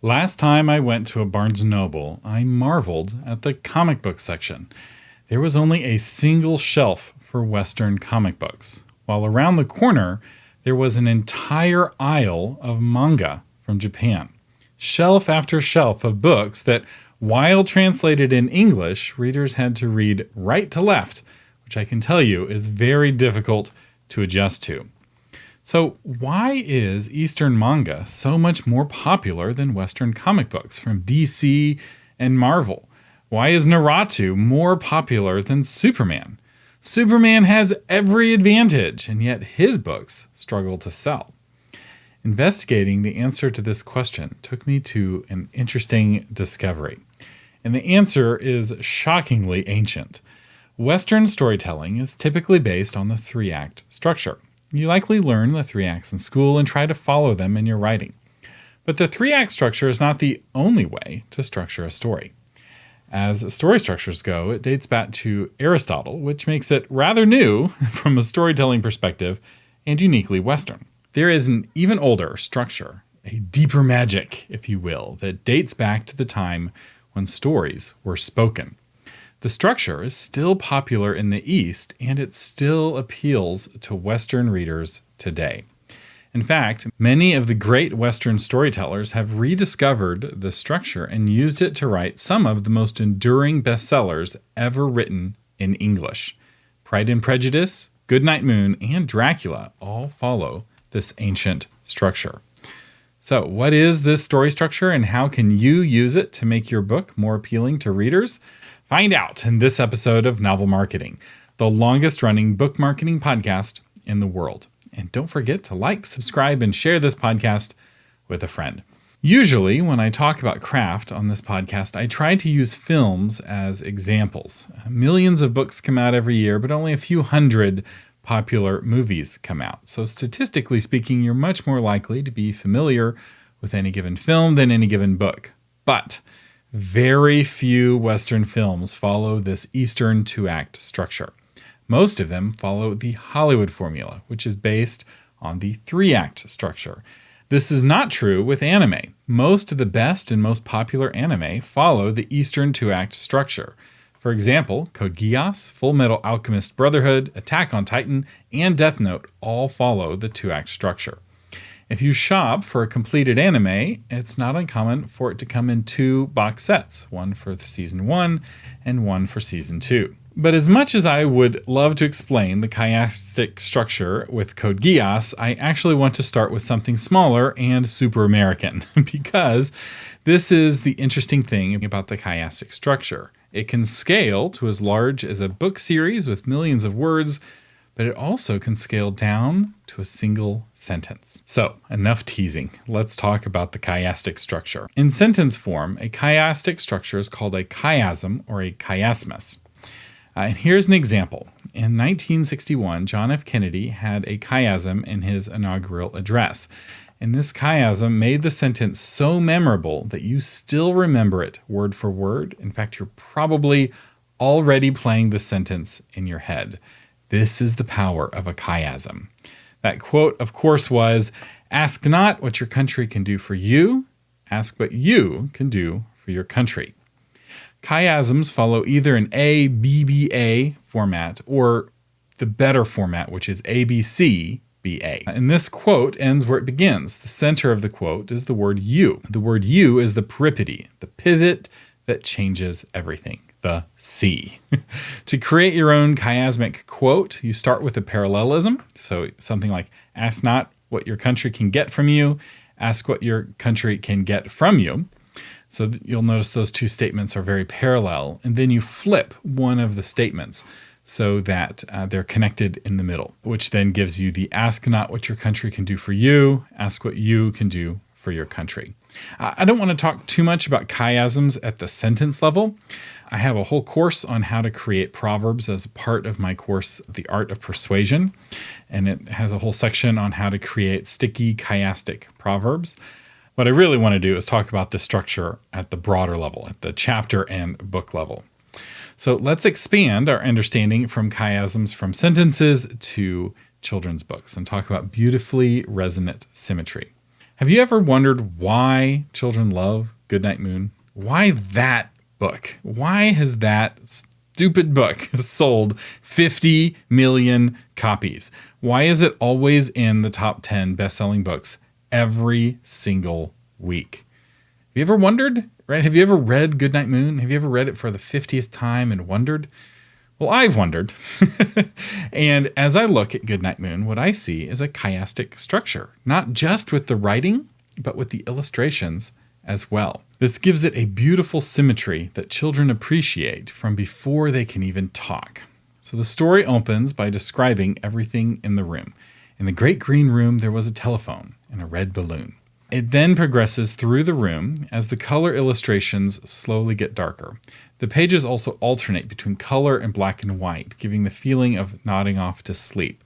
Last time I went to a Barnes & Noble, I marveled at the comic book section. There was only a single shelf for Western comic books, while around the corner there was an entire aisle of manga from Japan. Shelf after shelf of books that, while translated in English, readers had to read right to left, which I can tell you is very difficult to adjust to. So why is Eastern manga so much more popular than Western comic books from DC and Marvel? Why is Naruto more popular than Superman? Superman has every advantage, and yet his books struggle to sell. Investigating the answer to this question took me to an interesting discovery. And the answer is shockingly ancient. Western storytelling is typically based on the three-act structure. You likely learn the three acts in school and try to follow them in your writing. But the three-act structure is not the only way to structure a story. As story structures go, it dates back to Aristotle, which makes it rather new from a storytelling perspective and uniquely Western. There is an even older structure, a deeper magic, if you will, that dates back to the time when stories were spoken. The structure is still popular in the East, and it still appeals to Western readers today. In fact, many of the great Western storytellers have rediscovered the structure and used it to write some of the most enduring bestsellers ever written in English. Pride and Prejudice, Goodnight Moon, and Dracula all follow this ancient structure. So, what is this story structure, and how can you use it to make your book more appealing to readers? Find out in this episode of Novel Marketing, the longest running book marketing podcast in the world. And don't forget to like, subscribe, and share this podcast with a friend. Usually, when I talk about craft on this podcast, I try to use films as examples. Millions of books come out every year, but only a few hundred popular movies come out. So statistically speaking, you're much more likely to be familiar with any given film than any given book. But very few Western films follow this Eastern two-act structure. Most of them follow the Hollywood formula, which is based on the three-act structure. This is not true with anime. Most of the best and most popular anime follow the Eastern two-act structure. For example, Code Geass, Full Metal Alchemist Brotherhood, Attack on Titan, and Death Note all follow the two-act structure. If you shop for a completed anime, it's not uncommon for it to come in two box sets, one for season 1 and one for season 2. But as much as I would love to explain the chiastic structure with Code Geass, I actually want to start with something smaller and super American, because this is the interesting thing about the chiastic structure. It can scale to as large as a book series with millions of words, but it also can scale down to a single sentence. So, enough teasing. Let's talk about the chiastic structure. In sentence form, a chiastic structure is called a chiasm or a chiasmus. And here's an example. In 1961, John F. Kennedy had a chiasm in his inaugural address. And this chiasm made the sentence so memorable that you still remember it word for word. In fact, you're probably already playing the sentence in your head. This is the power of a chiasm. That quote, of course, was, "Ask not what your country can do for you, ask what you can do for your country." Chiasms follow either an A-B-B-A format or the better format, which is A-B-C-B-A. And this quote ends where it begins. The center of the quote is the word you. The word you is the peripety, the pivot that changes everything. The C. To create your own chiasmic quote, you start with a parallelism. So something like, ask not what your country can get from you, ask what your country can get from you. So you'll notice those two statements are very parallel. And then you flip one of the statements so that they're connected in the middle, which then gives you the ask not what your country can do for you, ask what you can do for your country. I don't want to talk too much about chiasms at the sentence level. I have a whole course on how to create proverbs as a part of my course, The Art of Persuasion. And it has a whole section on how to create sticky chiastic proverbs. What I really want to do is talk about the structure at the broader level, at the chapter and book level. So let's expand our understanding from chiasms from sentences to children's books and talk about beautifully resonant symmetry. Have you ever wondered why children love Goodnight Moon? Why that book? Why has that stupid book sold 50 million copies? Why is it always in the top 10 best-selling books every single week? Have you ever wondered, right? Have you ever read Goodnight Moon? Have you ever read it for the 50th time and wondered? Well, I've wondered. And as I look at Goodnight Moon, what I see is a chiastic structure, not just with the writing, but with the illustrations as well. This gives it a beautiful symmetry that children appreciate from before they can even talk. So the story opens by describing everything in the room. In the great green room, there was a telephone and a red balloon. It then progresses through the room as the color illustrations slowly get darker. The pages also alternate between color and black and white, giving the feeling of nodding off to sleep.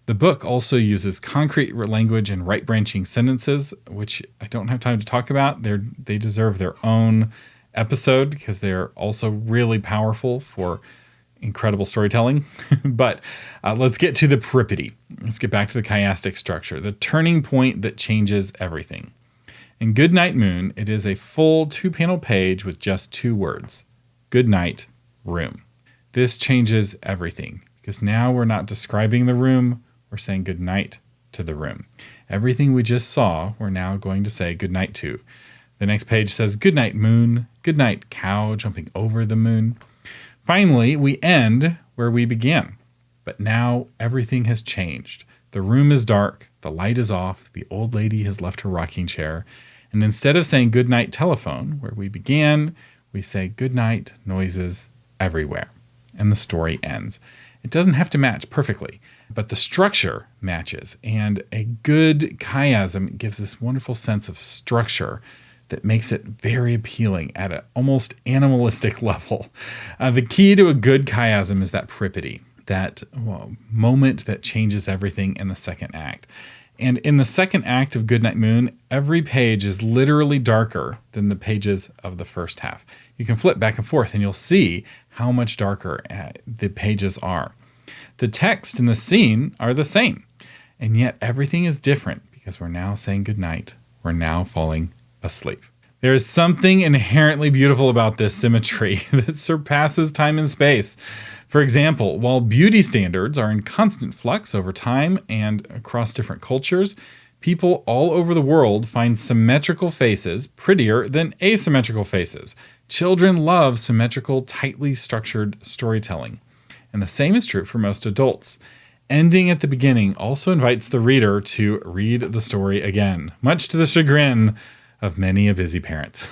The book also uses concrete language and right-branching sentences, which I don't have time to talk about. They deserve their own episode because they're also really powerful for incredible storytelling. But let's get to the peripety. Let's get back to the chiastic structure, the turning point that changes everything. In Goodnight Moon, it is a full 2-panel page with just 2 words. Goodnight room. This changes everything because now we're not describing the room, we're saying goodnight to the room. Everything we just saw, we're now going to say goodnight to. The next page says goodnight moon, goodnight cow jumping over the moon. Finally, we end where we began. But now everything has changed. The room is dark, the light is off, the old lady has left her rocking chair, and instead of saying goodnight telephone, where we began, we say goodnight noises everywhere. And the story ends. It doesn't have to match perfectly, but the structure matches. And a good chiasm gives this wonderful sense of structure that makes it very appealing at an almost animalistic level. The key to a good chiasm is that peripety, that moment that changes everything in the second act. And in the second act of Goodnight Moon, every page is literally darker than the pages of the first half. You can flip back and forth and you'll see how much darker the pages are. The text and the scene are the same, and yet everything is different because we're now saying goodnight. We're now falling asleep. There is something inherently beautiful about this symmetry that surpasses time and space. For example, while beauty standards are in constant flux over time and across different cultures, people all over the world find symmetrical faces prettier than asymmetrical faces. Children love symmetrical, tightly structured storytelling. And the same is true for most adults. Ending at the beginning also invites the reader to read the story again, much to the chagrin of many a busy parent.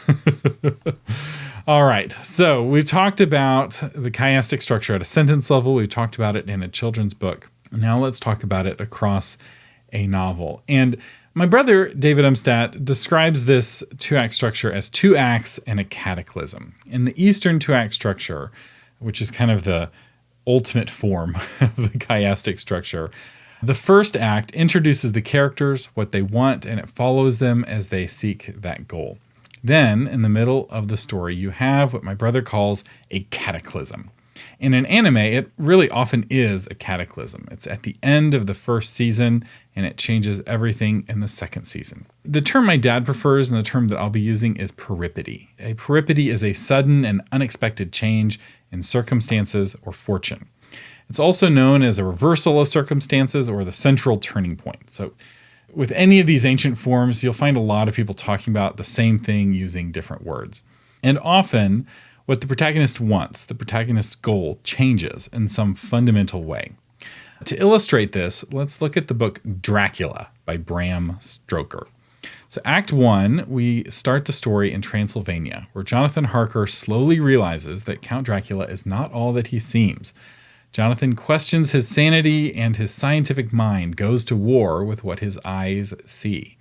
All right, so we've talked about the chiastic structure at a sentence level. We've talked about it in a children's book. Now let's talk about it across a novel. And my brother, David Umstattd, describes this 2-act structure as 2 acts and a cataclysm. In the Eastern 2-act structure, which is kind of the ultimate form of the chiastic structure, the first act introduces the characters, what they want, and it follows them as they seek that goal. Then, in the middle of the story, you have what my brother calls a cataclysm. In an anime, it really often is a cataclysm. It's at the end of the first season, and it changes everything in the second season. The term my dad prefers and the term that I'll be using is peripety. A peripety is a sudden and unexpected change in circumstances or fortune. It's also known as a reversal of circumstances or the central turning point. So with any of these ancient forms, you'll find a lot of people talking about the same thing using different words. And often, what the protagonist wants, the protagonist's goal, changes in some fundamental way. To illustrate this, let's look at the book Dracula by Bram Stoker. So Act 1, we start the story in Transylvania, where Jonathan Harker slowly realizes that Count Dracula is not all that he seems. Jonathan questions his sanity, and his scientific mind goes to war with what his eyes see.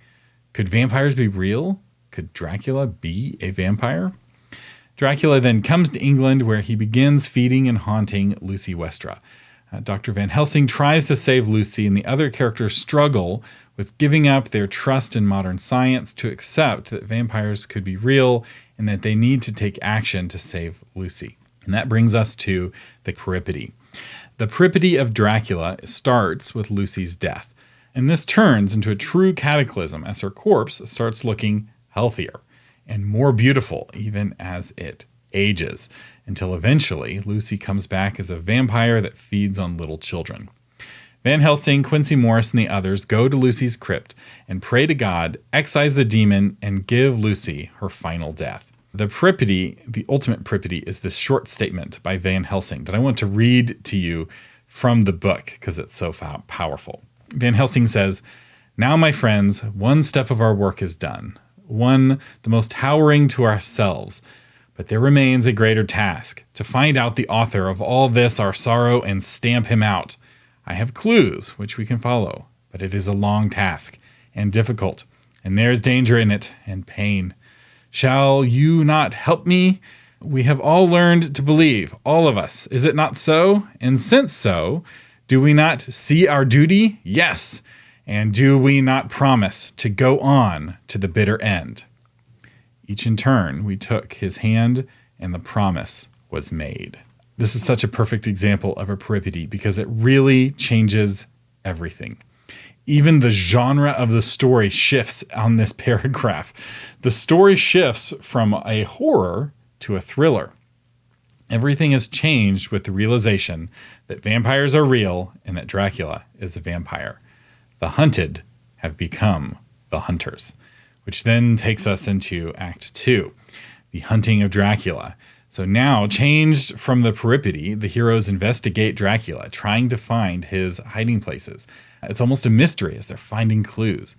Could vampires be real? Could Dracula be a vampire? Dracula then comes to England, where he begins feeding and haunting Lucy Westra. Dr. Van Helsing tries to save Lucy, and the other characters struggle with giving up their trust in modern science to accept that vampires could be real and that they need to take action to save Lucy. And that brings us to the peripety. The peripety of Dracula starts with Lucy's death. And this turns into a true cataclysm as her corpse starts looking healthier and more beautiful even as it ages, until eventually Lucy comes back as a vampire that feeds on little children. Van Helsing, Quincy Morris, and the others go to Lucy's crypt and pray to God, excise the demon, and give Lucy her final death. The Peripety, the ultimate Peripety, is this short statement by Van Helsing that I want to read to you from the book because it's so powerful. Van Helsing says, "Now, my friends, one step of our work is done, one the most towering to ourselves. But there remains a greater task, to find out the author of all this our sorrow and stamp him out. I have clues which we can follow, but it is a long task and difficult, and there is danger in it and pain. Shall you not help me? We have all learned to believe, all of us. Is it not so? And since so, do we not see our duty? Yes. And do we not promise to go on to the bitter end?" Each in turn, we took his hand, and the promise was made. This is such a perfect example of a peripety because it really changes everything. Even the genre of the story shifts on this paragraph. The story shifts from a horror to a thriller. Everything has changed with the realization that vampires are real and that Dracula is a vampire. The hunted have become the hunters, which then takes us into Act 2, the hunting of Dracula. So now, changed from the peripety, the heroes investigate Dracula, trying to find his hiding places. It's almost a mystery as they're finding clues.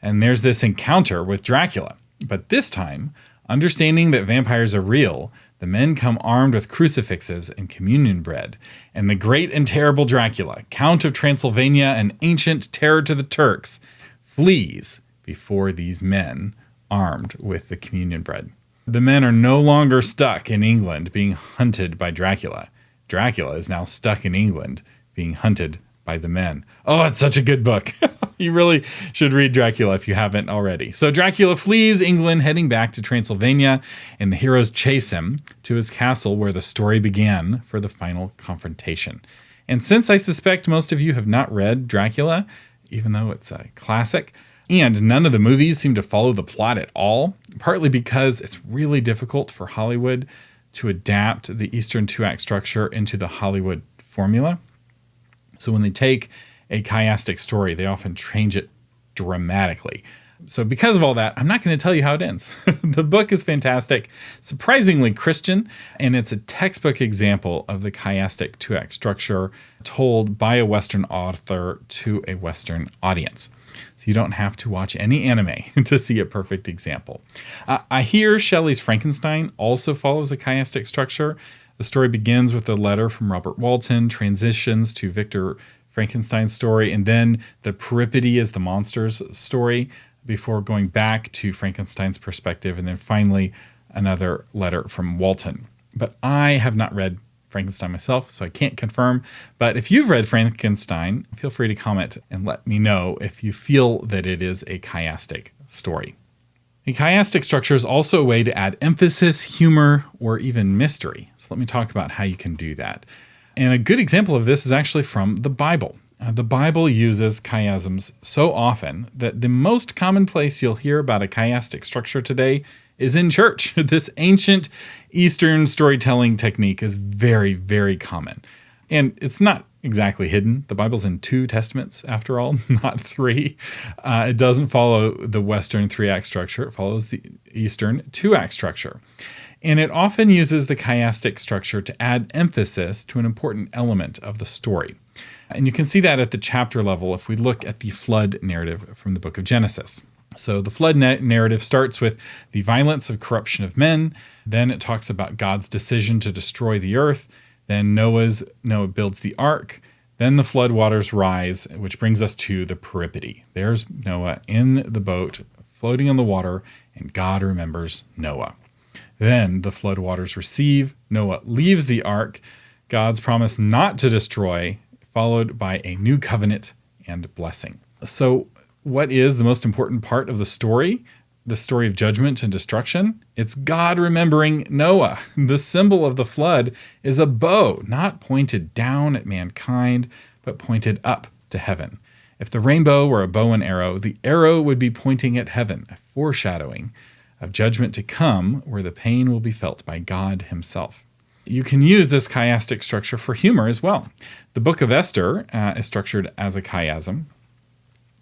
And there's this encounter with Dracula. But this time, understanding that vampires are real, the men come armed with crucifixes and communion bread. And the great and terrible Dracula, Count of Transylvania, an ancient terror to the Turks, flees before these men armed with the communion bread. The men are no longer stuck in England being hunted by Dracula. Dracula is now stuck in England being hunted by the men. Oh, it's such a good book. You really should read Dracula if you haven't already. So Dracula flees England, heading back to Transylvania, and the heroes chase him to his castle where the story began for the final confrontation. And since I suspect most of you have not read Dracula, even though it's a classic, and none of the movies seem to follow the plot at all, partly because it's really difficult for Hollywood to adapt the Eastern two-act structure into the Hollywood formula. So when they take a chiastic story, they often change it dramatically. So because of all that, I'm not going to tell you how it ends. The book is fantastic, surprisingly Christian, and it's a textbook example of the chiastic two-act structure told by a Western author to a Western audience. So you don't have to watch any anime to see a perfect example. I hear Shelley's Frankenstein also follows a chiastic structure. The story begins with a letter from Robert Walton, transitions to Victor Frankenstein's story, and then the peripety is the monster's story before going back to Frankenstein's perspective, and then finally another letter from Walton. But I have not read Frankenstein myself, so I can't confirm. But if you've read Frankenstein, feel free to comment and let me know if you feel that it is a chiastic story. A chiastic structure is also a way to add emphasis, humor, or even mystery. So let me talk about how you can do that. And a good example of this is actually from the Bible. The Bible uses chiasms so often that the most common place you'll hear about a chiastic structure today is in church. This ancient Eastern storytelling technique is very, very common. And it's not exactly hidden. The Bible's in 2 testaments, after all, not 3. It doesn't follow the Western 3-act structure. It follows the Eastern 2-act structure. And it often uses the chiastic structure to add emphasis to an important element of the story. And you can see that at the chapter level if we look at the flood narrative from the book of Genesis. So the flood narrative starts with the violence of corruption of men. Then it talks about God's decision to destroy the earth. Then Noah builds the ark. Then the flood waters rise, which brings us to the peripety. There's Noah in the boat, floating on the water, and God remembers Noah. Then the flood waters recede. Noah leaves the ark. God's promise not to destroy, followed by a new covenant and blessing. So what is the most important part of the story of judgment and destruction? It's God remembering Noah. The symbol of the flood is a bow, not pointed down at mankind, but pointed up to heaven. If the rainbow were a bow and arrow, the arrow would be pointing at heaven, a foreshadowing of judgment to come where the pain will be felt by God himself. You can use this chiastic structure for humor as well. The book of Esther is structured as a chiasm,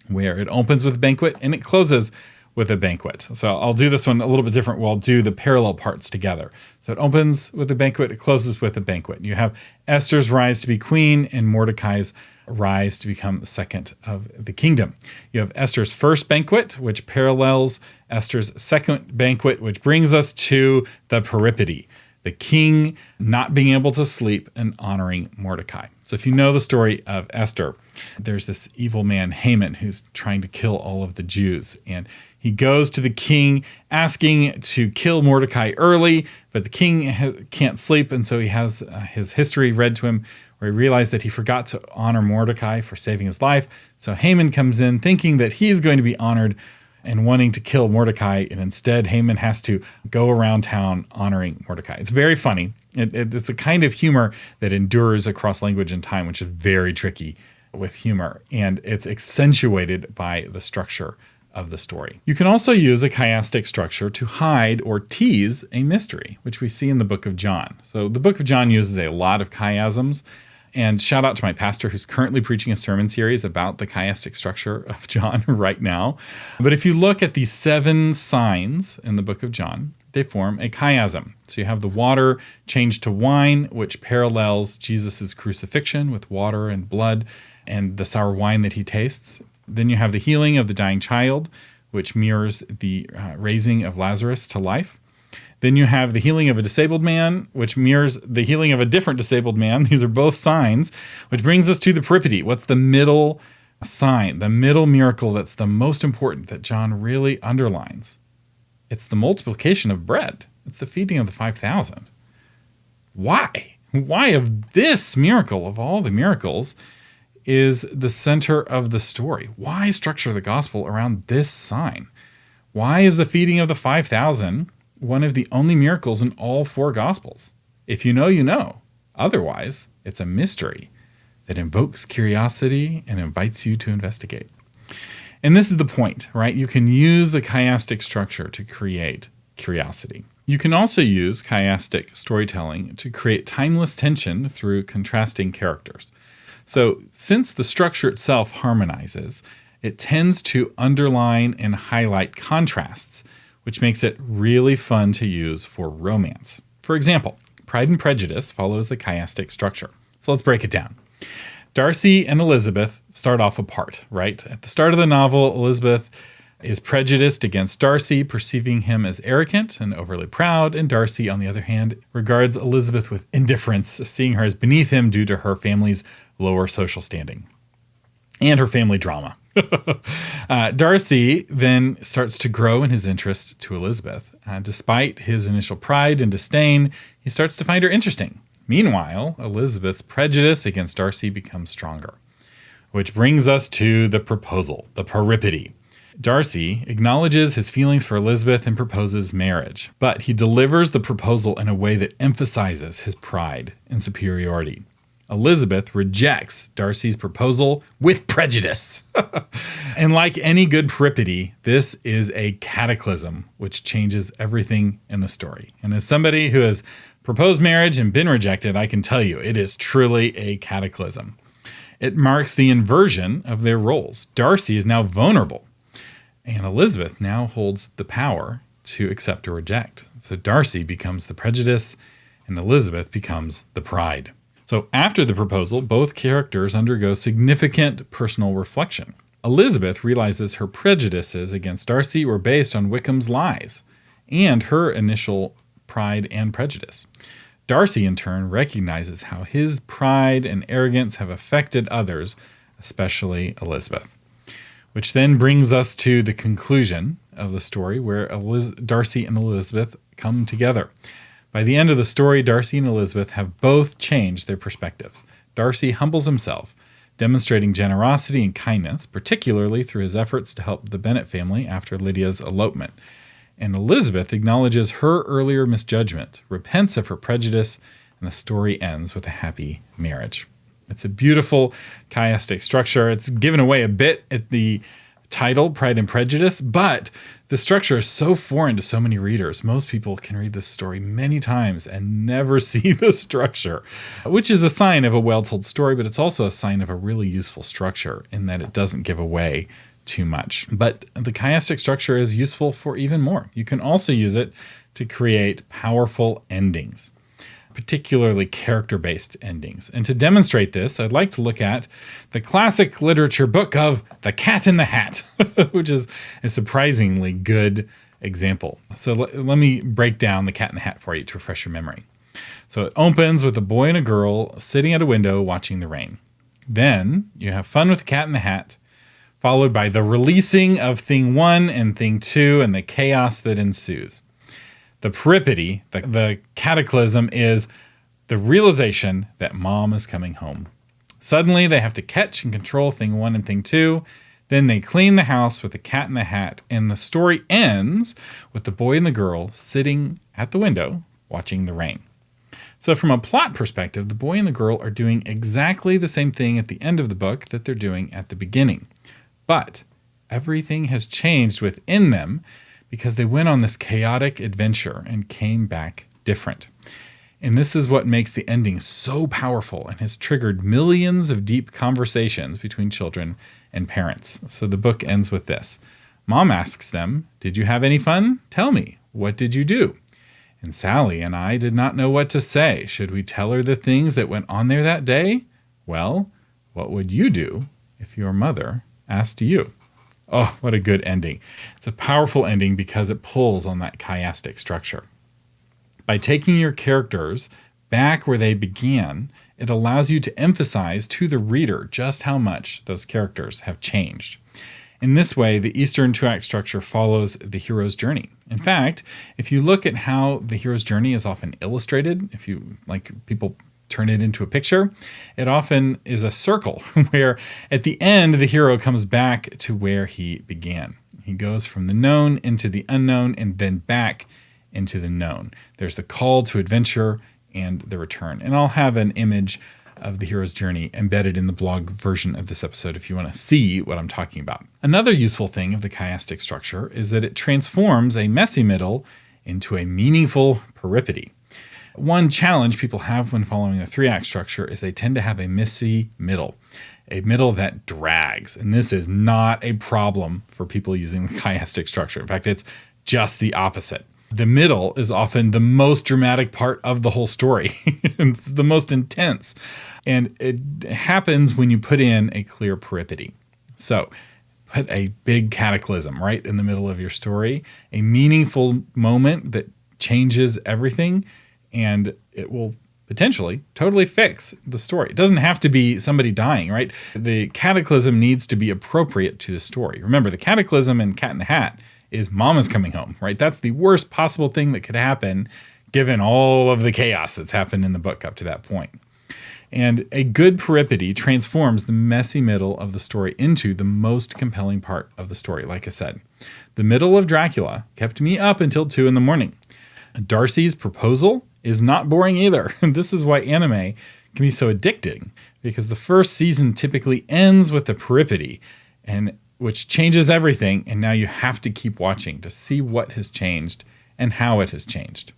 where it opens with a banquet and it closes with a banquet. So I'll do this one a little bit different. We'll do the parallel parts together. So it opens with a banquet, it closes with a banquet. You have Esther's rise to be queen and Mordecai's rise to become the second of the kingdom. You have Esther's first banquet, which parallels Esther's second banquet, which brings us to the peripety, the king not being able to sleep and honoring Mordecai. So if you know the story of Esther, there's this evil man, Haman, who's trying to kill all of the Jews. And he goes to the king asking to kill Mordecai early, but the king can't sleep. And so he has his history read to him, where he realized that he forgot to honor Mordecai for saving his life. So Haman comes in thinking that he's going to be honored and wanting to kill Mordecai, and instead Haman has to go around town honoring Mordecai. It's very funny. It's a kind of humor that endures across language and time, which is very tricky with humor, and it's accentuated by the structure of the story. You can also use a chiastic structure to hide or tease a mystery, which we see in the book of John. So the book of John uses a lot of chiasms. And shout out to my pastor who's currently preaching a sermon series about the chiastic structure of John right now. But if you look at the 7 signs in the book of John, they form a chiasm. So you have the water changed to wine, which parallels Jesus' crucifixion with water and blood and the sour wine that he tastes. Then you have the healing of the dying child, which mirrors the raising of Lazarus to life. Then you have the healing of a disabled man, which mirrors the healing of a different disabled man. These are both signs, which brings us to the peripety. What's the middle sign, the middle miracle that's the most important that John really underlines? It's the multiplication of bread. It's the feeding of the 5,000. Why? Why of this miracle, of all the miracles, is the center of the story? Why structure the gospel around this sign? Why is the feeding of the 5,000 one of the only miracles in all 4 Gospels? If you know, you know. Otherwise, it's a mystery that invokes curiosity and invites you to investigate. And this is the point, right? You can use the chiastic structure to create curiosity. You can also use chiastic storytelling to create timeless tension through contrasting characters. So since the structure itself harmonizes, it tends to underline and highlight contrasts, which makes it really fun to use for romance. For example, Pride and Prejudice follows the chiastic structure. So let's break it down. Darcy and Elizabeth start off apart, right? At the start of the novel, Elizabeth is prejudiced against Darcy, perceiving him as arrogant and overly proud, and Darcy, on the other hand, regards Elizabeth with indifference, seeing her as beneath him due to her family's lower social standing and her family drama. Darcy then starts to grow in his interest to Elizabeth. Despite his initial pride and disdain, he starts to find her interesting. Meanwhile, Elizabeth's prejudice against Darcy becomes stronger, which brings us to the proposal, the peripety. Darcy acknowledges his feelings for Elizabeth and proposes marriage, but he delivers the proposal in a way that emphasizes his pride and superiority. Elizabeth rejects Darcy's proposal with prejudice. And like any good peripety, this is a cataclysm which changes everything in the story. And as somebody who has proposed marriage and been rejected, I can tell you it is truly a cataclysm. It marks the inversion of their roles. Darcy is now vulnerable, and Elizabeth now holds the power to accept or reject. So Darcy becomes the prejudice, and Elizabeth becomes the pride. So after the proposal, both characters undergo significant personal reflection. Elizabeth realizes her prejudices against Darcy were based on Wickham's lies and her initial pride and prejudice. Darcy, in turn, recognizes how his pride and arrogance have affected others, especially Elizabeth. Which then brings us to the conclusion of the story where Darcy and Elizabeth come together. By the end of the story, Darcy and Elizabeth have both changed their perspectives. Darcy humbles himself, demonstrating generosity and kindness, particularly through his efforts to help the Bennet family after Lydia's elopement. And Elizabeth acknowledges her earlier misjudgment, repents of her prejudice, and the story ends with a happy marriage. It's a beautiful chiastic structure. It's given away a bit at the title, Pride and Prejudice, but the structure is so foreign to so many readers. Most people can read this story many times and never see the structure, which is a sign of a well-told story, but it's also a sign of a really useful structure in that it doesn't give away too much. But the chiastic structure is useful for even more. You can also use it to create powerful endings, particularly character-based endings. And to demonstrate this, I'd like to look at the classic literature book of The Cat in the Hat, which is a surprisingly good example. So let me break down The Cat in the Hat for you to refresh your memory. So it opens with a boy and a girl sitting at a window watching the rain. Then you have fun with the Cat in the Hat, followed by the releasing of Thing 1 and Thing 2 and the chaos that ensues. The peripety, the cataclysm, is the realization that mom is coming home. Suddenly, they have to catch and control Thing 1 and Thing 2. Then they clean the house with the Cat in the Hat, and the story ends with the boy and the girl sitting at the window watching the rain. So from a plot perspective, the boy and the girl are doing exactly the same thing at the end of the book that they're doing at the beginning. But everything has changed within them because they went on this chaotic adventure and came back different. And this is what makes the ending so powerful and has triggered millions of deep conversations between children and parents. So the book ends with this. Mom asks them, "Did you have any fun? Tell me, what did you do?" And Sally and I did not know what to say. Should we tell her the things that went on there that day? Well, what would you do if your mother asked you? Oh, what a good ending. It's a powerful ending because it pulls on that chiastic structure. By taking your characters back where they began, it allows you to emphasize to the reader just how much those characters have changed. In this way, the Eastern two-act structure follows the hero's journey. In fact, if you look at how the hero's journey is often illustrated, if you people turn it into a picture, it often is a circle where at the end, the hero comes back to where he began. He goes from the known into the unknown and then back into the known. There's the call to adventure and the return. And I'll have an image of the hero's journey embedded in the blog version of this episode if you want to see what I'm talking about. Another useful thing of the chiastic structure is that it transforms a messy middle into a meaningful peripety. One challenge people have when following a three-act structure is they tend to have a messy middle, a middle that drags. And this is not a problem for people using the chiastic structure. In fact, it's just the opposite. The middle is often the most dramatic part of the whole story, and the most intense. And it happens when you put in a clear peripety. So put a big cataclysm right in the middle of your story, a meaningful moment that changes everything, and it will potentially totally fix the story. It doesn't have to be somebody dying, right? The cataclysm needs to be appropriate to the story. Remember, the cataclysm in Cat in the Hat is mom is coming home, right? That's the worst possible thing that could happen given all of the chaos that's happened in the book up to that point. And a good peripety transforms the messy middle of the story into the most compelling part of the story, like I said. The middle of Dracula kept me up until 2 a.m. Darcy's proposal is not boring either. This is why anime can be so addicting, because the first season typically ends with the peripety, and which changes everything, and now you have to keep watching to see what has changed and how it has changed.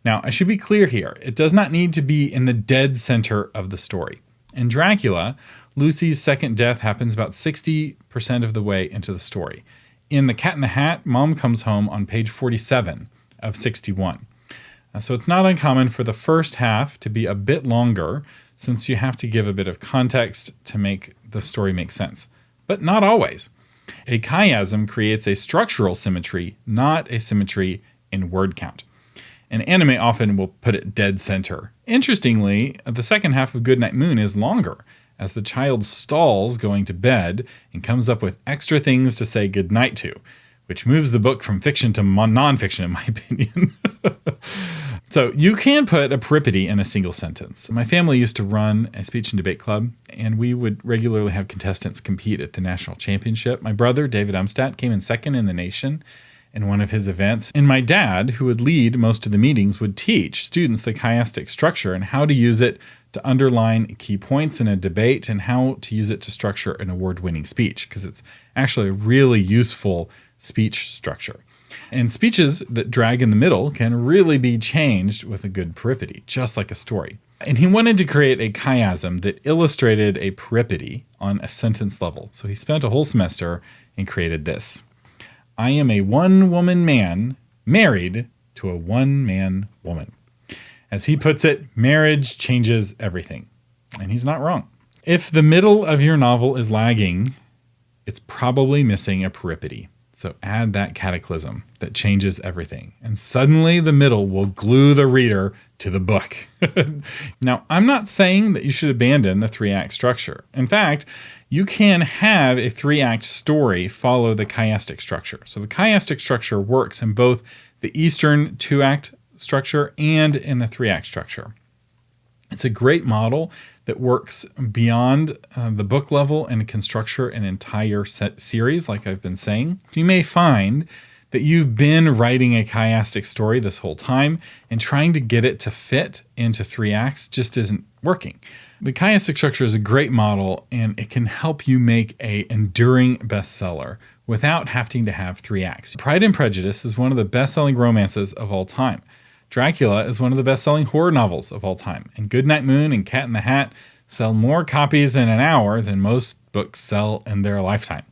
Now, I should be clear here. It does not need to be in the dead center of the story. In Dracula, Lucy's second death happens about 60% of the way into the story. In The Cat in the Hat, mom comes home on page 47 of 61. So it's not uncommon for the first half to be a bit longer, since you have to give a bit of context to make the story make sense. But not always. A chiasm creates a structural symmetry, not a symmetry in word count. And anime often will put it dead center. Interestingly, the second half of Goodnight Moon is longer, as the child stalls going to bed and comes up with extra things to say goodnight to, which moves the book from fiction to nonfiction, in my opinion. So you can put a peripety in a single sentence. My family used to run a speech and debate club, and we would regularly have contestants compete at the national championship. My brother, David Umstadt, came in second in the nation, in one of his events. And my dad, who would lead most of the meetings, would teach students the chiastic structure and how to use it to underline key points in a debate and how to use it to structure an award-winning speech, because it's actually a really useful speech structure. And speeches that drag in the middle can really be changed with a good peripety, just like a story. And he wanted to create a chiasm that illustrated a peripety on a sentence level. So he spent a whole semester and created this. I am a one-woman man married to a one-man woman. As he puts it, marriage changes everything. And he's not wrong. If the middle of your novel is lagging, it's probably missing a peripety. So add that cataclysm that changes everything. And suddenly the middle will glue the reader to the book. Now, I'm not saying that you should abandon the 3-act structure. In fact, you can have a 3-act story follow the chiastic structure. So the chiastic structure works in both the Eastern 2-act structure and in the 3-act structure. It's a great model that works beyond the book level and can structure an entire series, like I've been saying. You may find that you've been writing a chiastic story this whole time, and trying to get it to fit into 3 acts just isn't working. The chiastic structure is a great model, and it can help you make an enduring bestseller without having to have 3 acts. Pride and Prejudice is one of the best-selling romances of all time. Dracula is one of the best-selling horror novels of all time, and Goodnight Moon and Cat in the Hat sell more copies in an hour than most books sell in their lifetime.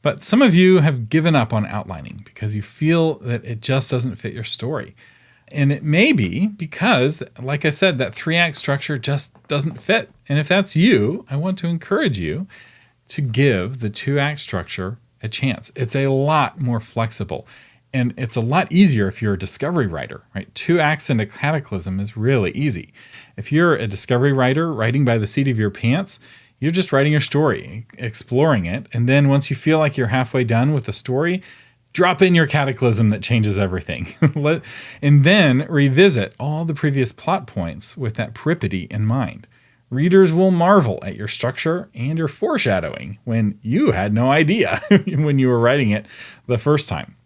But some of you have given up on outlining because you feel that it just doesn't fit your story. And it may be because, like I said, that 3-act structure just doesn't fit. And if that's you, I want to encourage you to give the 2-act structure a chance. It's a lot more flexible. And it's a lot easier if you're a discovery writer, right? 2 acts and a cataclysm is really easy. If you're a discovery writer writing by the seat of your pants, you're just writing your story, exploring it. And then once you feel like you're halfway done with the story, drop in your cataclysm that changes everything. And then revisit all the previous plot points with that peripety in mind. Readers will marvel at your structure and your foreshadowing when you had no idea when you were writing it the first time.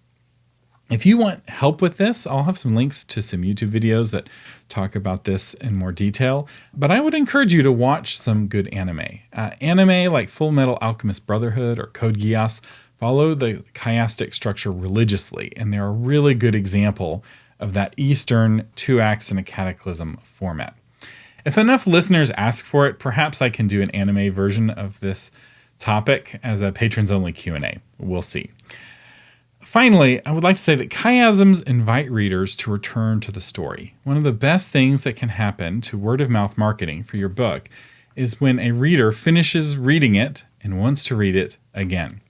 If you want help with this, I'll have some links to some YouTube videos that talk about this in more detail. But I would encourage you to watch some good anime. Anime like Full Metal Alchemist Brotherhood or Code Geass follow the chiastic structure religiously, and they're a really good example of that Eastern 2 acts and a cataclysm format. If enough listeners ask for it, perhaps I can do an anime version of this topic as a patrons-only Q&A. We'll see. Finally, I would like to say that chiasms invite readers to return to the story. One of the best things that can happen to word-of-mouth marketing for your book is when a reader finishes reading it and wants to read it again.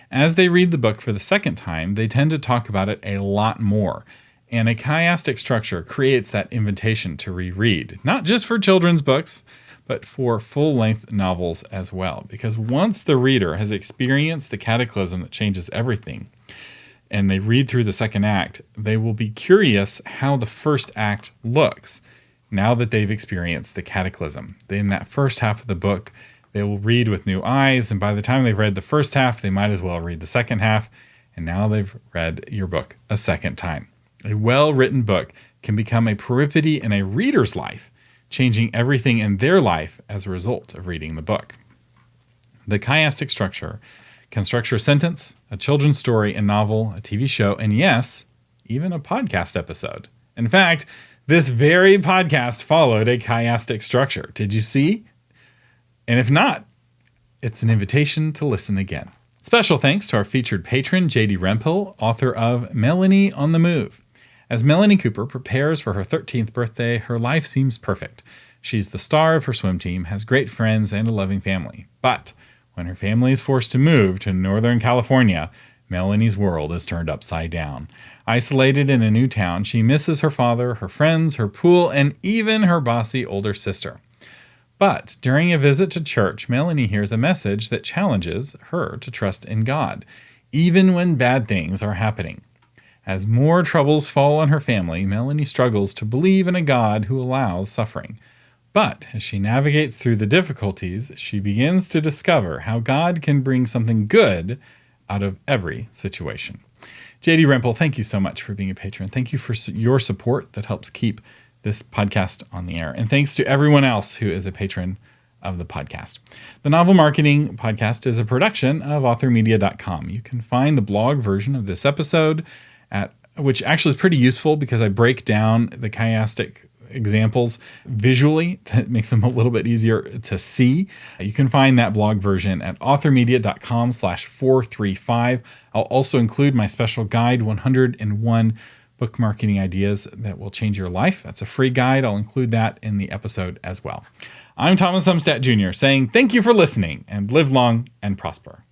As they read the book for the second time, they tend to talk about it a lot more. And a chiastic structure creates that invitation to reread, not just for children's books, but for full-length novels as well. Because once the reader has experienced the cataclysm that changes everything, and they read through the second act, they will be curious how the first act looks now that they've experienced the cataclysm. In that first half of the book, they will read with new eyes, and by the time they've read the first half, they might as well read the second half, and now they've read your book a second time. A well-written book can become a peripety in a reader's life, changing everything in their life as a result of reading the book. The chiastic structure can structure a sentence, a children's story, a novel, a TV show, and yes, even a podcast episode. In fact, this very podcast followed a chiastic structure. Did you see? And if not, it's an invitation to listen again. Special thanks to our featured patron, J.D. Rempel, author of Melanie on the Move. As Melanie Cooper prepares for her 13th birthday, her life seems perfect. She's the star of her swim team, has great friends, and a loving family. But when her family is forced to move to Northern California, Melanie's world is turned upside down. Isolated in a new town, she misses her father, her friends, her pool, and even her bossy older sister. But during a visit to church, Melanie hears a message that challenges her to trust in God, even when bad things are happening. As more troubles fall on her family, Melanie struggles to believe in a God who allows suffering. But as she navigates through the difficulties, she begins to discover how God can bring something good out of every situation. JD Rempel, thank you so much for being a patron. Thank you for your support that helps keep this podcast on the air. And thanks to everyone else who is a patron of the podcast. The Novel Marketing Podcast is a production of authormedia.com. You can find the blog version of this episode which actually is pretty useful because I break down the chiastic examples visually. That makes them a little bit easier to see. You can find that blog version at authormedia.com/435. I'll also include my special guide, 101 book marketing ideas that will change your life. That's a free guide. I'll include that in the episode as well. I'm Thomas Umstattd Jr. saying thank you for listening and live long and prosper.